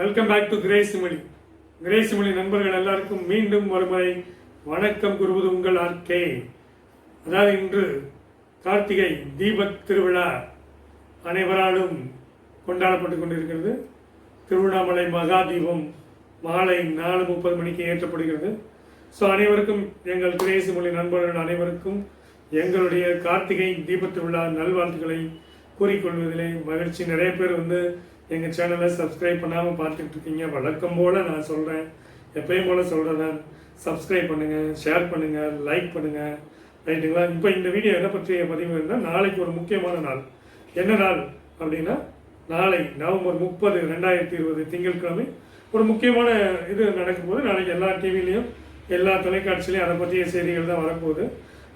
Welcome back to கிரேசிமொழி நண்பர்கள் எல்லாருக்கும் மீண்டும் ஒருமுறை வணக்கம் கூறுவது உங்கள் ஆர்கே. அதாவது இன்று கார்த்திகை தீபத் திருவிழா அனைவராலும் கொண்டாடப்பட்டு கொண்டிருக்கிறது. திருவண்ணாமலை மகா தீபம் மாலை 4:30 மணிக்கு ஏற்றப்படுகிறது. ஸோ அனைவருக்கும் எங்கள் கிரேசிமொழி நண்பர்கள் அனைவருக்கும் எங்களுடைய கார்த்திகை தீபத் திருவிழா நல்வாழ்த்துக்களை கூறிக்கொள்வதிலே மகிழ்ச்சி. நிறைய பேர் எங்கள் சேனலை சப்ஸ்கிரைப் பண்ணாமல் பார்த்துட்டு இருக்கீங்க. வழக்கம் போல் நான் சொல்கிறேன், எப்பயும் போல் சொல்கிறேன், சப்ஸ்கிரைப் பண்ணுங்கள், ஷேர் பண்ணுங்கள், லைக் பண்ணுங்கள், ரைட்டுங்களா? இப்போ இந்த வீடியோ எதை பற்றிய பதிவு இருந்தால், நாளைக்கு ஒரு முக்கியமான நாள். என்ன நாள் அப்படின்னா, நாளை நவம்பர் 30, 2020 திங்கட்கிழமை ஒரு முக்கியமான இது நடக்கும் போது, நாளைக்கு எல்லா டிவிலையும் எல்லா தொலைக்காட்சியிலையும் அதை பற்றிய செய்திகள் தான் வரப்போகுது.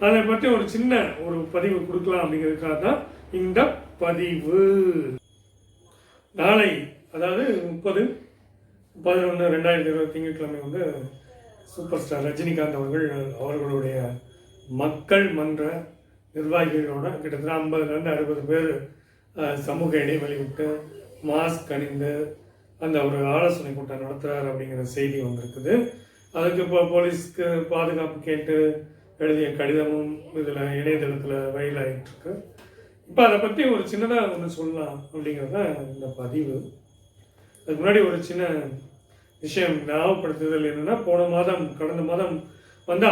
அதை பற்றி ஒரு சின்ன ஒரு பதிவு கொடுக்கலாம் அப்படிங்கிறதுக்காக தான் இந்த பதிவு. நாளை அதாவது 30/11/2020 திங்கட்கிழமை சூப்பர் ஸ்டார் ரஜினிகாந்த் அவர்களுடைய மக்கள் மன்ற நிர்வாகிகளோட கிட்டத்தட்ட 50-60 பேர் சமூக இடைவெளி விட்டு மாஸ்க் அணிந்து அந்த ஒரு ஆலோசனை கூட்டம் நடத்துகிறார் அப்படிங்கிற செய்தி வந்திருக்குது. அதுக்கு இப்போ போலீஸ்க்கு பாதுகாப்பு கேட்டு எழுதிய கடிதமும் இதில் இணையதளத்தில் வயலாகிட்டுருக்கு. இப்போ அதை பற்றி ஒரு சின்னதாக ஒன்று சொல்லலாம் அப்படிங்கிறது தான் இந்த பதிவு. அதுக்கு முன்னாடி ஒரு சின்ன விஷயம் ஞாபகப்படுத்துதல் என்னென்னா, கடந்த மாதம்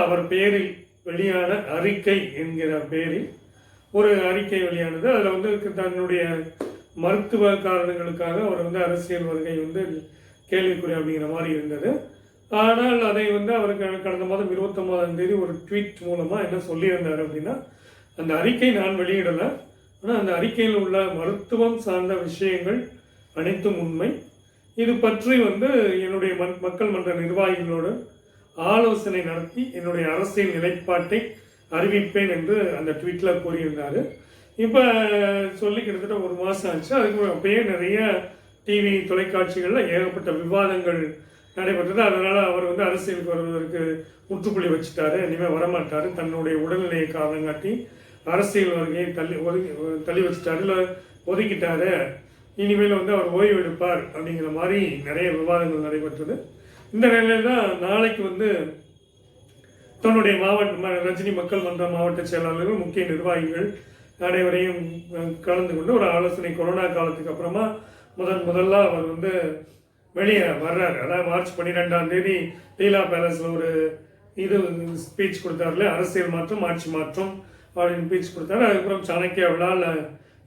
அவர் பேரில் வெளியான அறிக்கை என்கிற பேரில் ஒரு அறிக்கை வெளியானது. அதில் தன்னுடைய மருத்துவ காரணங்களுக்காக அவர் அரசியல் வருகை கேள்விக்குறி அப்படிங்கிற மாதிரி இருந்தது. ஆனால் அதை அவருக்கு கடந்த மாதம் 29ஆம் தேதி ஒரு ட்வீட் மூலமாக என்ன சொல்லியிருந்தார் அப்படின்னா, அந்த அறிக்கை நான் வெளியிடலை, ஆனால் அந்த அறிக்கையில் உள்ள மருத்துவம் சார்ந்த விஷயங்கள் அனைத்தும் உண்மை. இது பற்றி என்னுடைய மக்கள் மன்ற நிர்வாகிகளோடு ஆலோசனை நடத்தி என்னுடைய அரசியல் நிலைப்பாட்டை அறிவிப்பேன் என்று அந்த ட்வீட்டில் கூறியிருந்தார். இப்போ சொல்லி கிட்டத்தட்ட ஒரு மாதம் ஆச்சு. அதுக்கு அப்பயே நிறைய டிவி தொலைக்காட்சிகளில் ஏகப்பட்ட விவாதங்கள் நடைபெற்றது. அதனால் அவர் அரசியலுக்கு வருவதற்கு முற்றுப்புள்ளி வச்சுட்டாரு, இனிமேல் வரமாட்டார், தன்னுடைய உடல்நிலையை காரணம் காட்டி அரசியல் வருகையை தள்ளி வச்சுட்டாரு, இல்லை ஒதுக்கிட்டாரு, இனிமேல் அவர் ஓய்வு எடுப்பார் அப்படிங்கிற மாதிரி நிறைய விவாதங்கள் நடைபெற்றது. இந்த நிலையில் தான் நாளைக்கு தன்னுடைய ரஜினி மக்கள் மன்ற மாவட்ட செயலாளர்கள், முக்கிய நிர்வாகிகள் அனைவரையும் கலந்து கொண்டு ஒரு ஆலோசனை, கொரோனா காலத்துக்கு அப்புறமா முதல்ல அவர் வெளியே வர்றார். அதாவது மார்ச் 12ஆம் தேதி லீலா பேலஸில் ஒரு ஸ்பீச் கொடுத்தாருல, அரசியல் மாற்றம் ஆட்சி மாற்றம் அப்படின்னு ஸ்பீச் கொடுத்தாரு. அதுக்கப்புறம் சாணக்கியா விழாவில்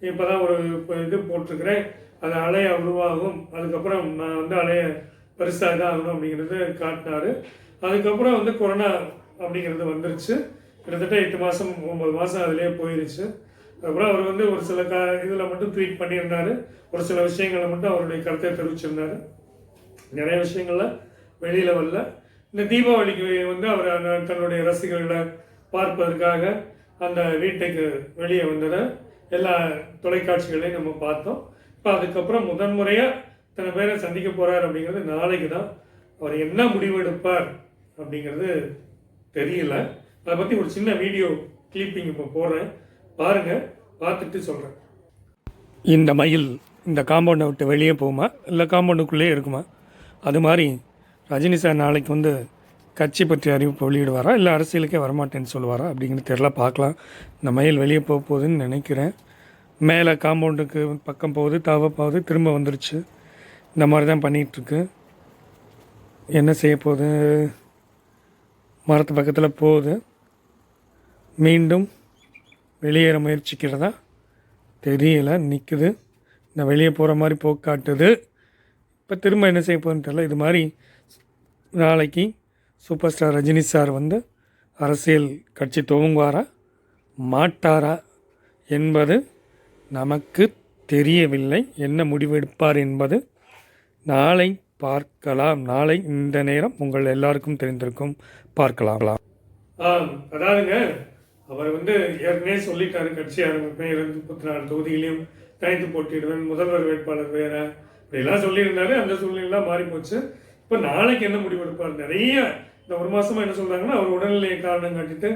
இப்போ தான் ஒரு இது போட்டிருக்கிறேன், அது அலைய உருவாகும், அதுக்கப்புறம் நான் அலைய பெருசாக தான் ஆகணும் அப்படிங்கிறது காட்டினார். அதுக்கப்புறம் கொரோனா அப்படிங்கிறது வந்துருச்சு. கிட்டத்தட்ட 8 மாதம் 9 மாதம் அதிலே போயிடுச்சு. அதுக்கப்புறம் அவர் ஒரு சில இதில் மட்டும் ட்வீட் பண்ணியிருந்தார், ஒரு சில விஷயங்களை மட்டும் அவருடைய கருத்தை தெரிவிச்சிருந்தார். நிறைய விஷயங்கள்ல வெளியில் வரல. இந்த தீபாவளிக்கு அவர் தன்னுடைய ரசிகர்களை பார்ப்பதற்காக அந்த வீட்டுக்கு வெளியே வந்ததை எல்லா தொலைக்காட்சிகளையும் நம்ம பார்த்தோம். இப்போ அதுக்கப்புறம் முதன்முறையாக இத்தனை பேரை சந்திக்க போகிறார் அப்படிங்கிறது நாளைக்கு தான். அவர் என்ன முடிவு எடுப்பார் அப்படிங்கிறது தெரியல. அதை பற்றி ஒரு சின்ன வீடியோ கிளிப்பிங் இப்போ போடுறேன், பாருங்கள், பார்த்துட்டு சொல்கிறேன். இந்த மயில் இந்த காம்பவுண்டை விட்டு வெளியே போகுமா இல்லை காம்பவுண்டுக்குள்ளேயே இருக்குமா? அது மாதிரி ரஜினி சார் நாளைக்கு கட்சி பற்றி அறிவிப்பு வெளியிடுவாரா இல்லை அரசியலுக்கே வரமாட்டேன்னு சொல்லுவாரா அப்படிங்கிறது தெரியல, பார்க்கலாம். இந்த மயில் வெளியே போக போகுதுன்னு நினைக்கிறேன். மேலே காம்பவுண்டுக்கு பக்கம் போகுது, போகுது, திரும்ப வந்துருச்சு. இந்த மாதிரி தான் பண்ணிகிட்ருக்கு. என்ன செய்ய போகுது? மரத்து பக்கத்தில் போகுது, மீண்டும் வெளியேற முயற்சிக்கிறதா தெரியல, நிற்குது. இந்த வெளியே போகிற மாதிரி போக்காட்டுது. இப்போ திரும்ப என்ன செய்ய போகுதுன்னு தெரியல. இது மாதிரி நாளைக்கு சூப்பர் ஸ்டார் ரஜினி சார் அரசியல் கட்சி துவங்குவாரா மாட்டாரா என்பது நமக்கு தெரியவில்லை. என்ன முடிவெடுப்பார் என்பது நாளை பார்க்கலாம். நாளை இந்த நேரம் உங்கள் எல்லாருக்கும் தெரிந்திருக்கும், பார்க்கலாம். அதாவதுங்க, அவர் ஏற்கனவே சொல்லிட்டாரு, கட்சி ஆரம்பிப்பேன், 234 தொகுதியிலையும் தனித்து போட்டிடுவேன், முதல்வர் வேட்பாளர் வேற இப்படிலாம் சொல்லியிருந்தாரு. அந்த சூழ்நிலைலாம் மாறி போச்சு. இப்போ நாளைக்கு என்ன முடிவெடுப்பார்? நிறைய இந்த ஒரு மாதமாக என்ன சொல்கிறாங்கன்னா, அவர் உடல்நிலையை காரணம் காட்டிட்டு,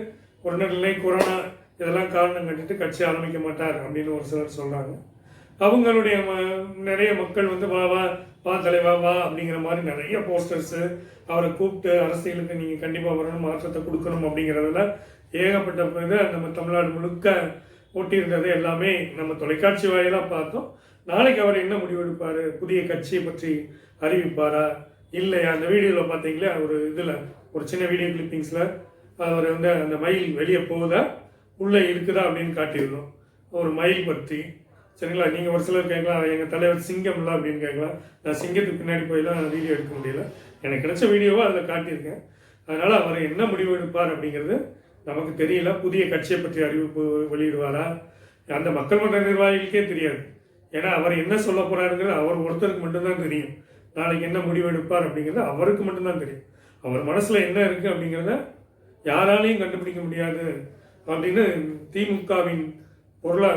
உடல்நிலை கொரோனா இதெல்லாம் காரணம் காட்டிட்டு கட்சி ஆரம்பிக்க மாட்டார் அப்படின்னு ஒரு சிலர் சொல்கிறாங்க. அவங்களுடைய நிறைய மக்கள் வா வா தலைவா வா அப்படிங்கிற மாதிரி நிறைய போஸ்டர்ஸு, அவரை கூப்பிட்டு அரசியலுக்கு நீங்கள் கண்டிப்பாக வரணும், மாற்றத்தை கொடுக்கணும் அப்படிங்கிறதுல ஏகப்பட்ட இதை நம்ம தமிழ்நாடு முழுக்க ஓட்டியிருந்தது எல்லாமே நம்ம தொலைக்காட்சி வாயிலாக பார்த்தோம். நாளைக்கு அவர் என்ன முடிவெடுப்பார், புதிய கட்சியை பற்றி அறிவிப்பாரா இல்லையா? அந்த வீடியோவில் பார்த்தீங்களா, ஒரு இதில் ஒரு சின்ன வீடியோ கிளிப்பிங்ஸில் அவர் வந்து அந்த மயில் வெளியே போகுதா உள்ளே இருக்குதா அப்படின்னு காட்டியிருந்தோம். ஒரு மயில் பற்றி சரிங்களா. நீங்கள் ஒரு சிலர் கேட்கலாம், எங்கள் தலைவர் சிங்கம்ல அப்படின்னு கேட்கலாம். நான் சிங்கத்துக்கு பின்னாடி போயெல்லாம் வீடியோ எடுக்க முடியல, எனக்கு கிடைச்ச வீடியோவை அதில் காட்டியிருக்கேன். அதனால் அவர் என்ன முடிவு எடுப்பார் அப்படிங்கிறது நமக்கு தெரியல. புதிய கட்சியை பற்றி அறிவிப்பு வெளியிடுவாரா அந்த மக்கள் மன்ற நிர்வாகிகளுக்கே தெரியாது. ஏன்னா அவர் என்ன சொல்ல போகிறாருங்கிறது அவர் ஒருத்தருக்கு மட்டும்தான் தெரியும். நாளைக்கு என்ன முடிவு எடுப்பார் அப்படிங்கிறது அவருக்கு மட்டும்தான் தெரியும். அவர் மனசில் என்ன இருக்குது அப்படிங்கிறத யாராலையும் கண்டுபிடிக்க முடியாது அப்படின்னு திமுகவின்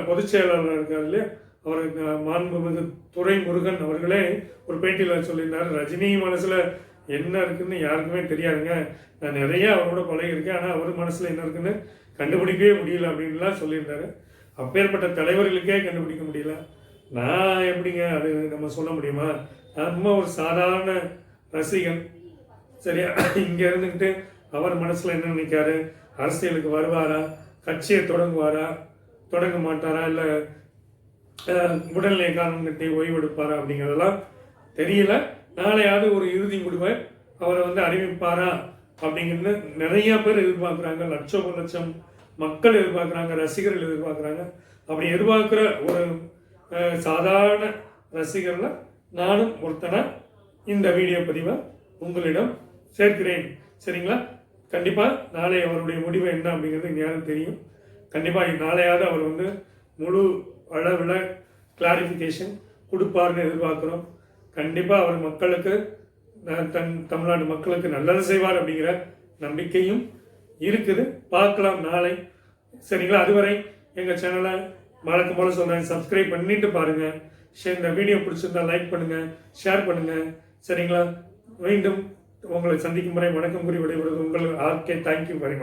பொதுச் செயலாளர் இருக்கார் இல்லையா, அவர் மாண்புமிகு துரைமுருகன் அவர்களே ஒரு பேட்டியில் சொல்லியிருந்தார், ரஜினி மனசில் என்ன இருக்குன்னு யாருக்குமே தெரியாதுங்க, நான் நிறைய அவரோட பழகியிருக்கேன், ஆனால் அவர் மனசில் என்ன இருக்குன்னு கண்டுபிடிக்கவே முடியல அப்படின்லாம் சொல்லியிருந்தாரு. அப்பேற்பட்ட தலைவர்களுக்கே கண்டுபிடிக்க முடியல, நான் எப்படிங்க அது நம்ம சொல்ல முடியுமா? நம்ம ஒரு சாதாரண ரசிகன் சரியா. இங்கே இருந்துக்கிட்டு அவர் மனசில் என்ன நினைக்காரு, அரசியலுக்கு வருவாரா, கட்சியை தொடங்குவாரா, தொடங்க மாட்டாரா, இல்லை உடல்நிலை காரணத்தை ஓய்வெடுப்பாரா அப்படிங்கிறதெல்லாம் தெரியல. நாளையாவது ஒரு இறுதி முடிவை அவரை வந்து அறிவிப்பாரா அப்படிங்கிறது நிறைய பேர் எதிர்பார்க்குறாங்க. லட்சம் மக்கள் எதிர்பார்க்குறாங்க, ரசிகர்கள் எதிர்பார்க்குறாங்க. அப்படி எதிர்பார்க்குற ஒரு சாதாரண ரசிகரில் நானும் ஒருத்தனை இந்த வீடியோ பதிவை உங்களிடம் சேர்க்கிறேன் சரிங்களா. கண்டிப்பாக நாளை அவருடைய முடிவு என்ன அப்படிங்கிறது யாரும் தெரியும். கண்டிப்பாக நாளையாவது அவர் வந்து முழு அளவில் கிளாரிஃபிகேஷன் கொடுப்பார்னு எதிர்பார்க்குறோம். கண்டிப்பாக அவர் மக்களுக்கு தமிழ்நாடு மக்களுக்கு நல்லது செய்வார் அப்படிங்கிற நம்பிக்கையும் இருக்குது. பார்க்கலாம் நாளை சரிங்களா. அதுவரை எங்கள் சேனலை வழக்கம் போல சொல்கிறேன், சப்ஸ்கிரைப் பண்ணிட்டு பாருங்கள். இந்த வீடியோ பிடிச்சிருந்தா லைக் பண்ணுங்கள், ஷேர் பண்ணுங்கள் சரிங்களா. மீண்டும் உங்களை சந்திக்கும் முறை வணக்கம் கூறி விடைபெறுவது உங்கள் ஆர்கே. Thank you very much.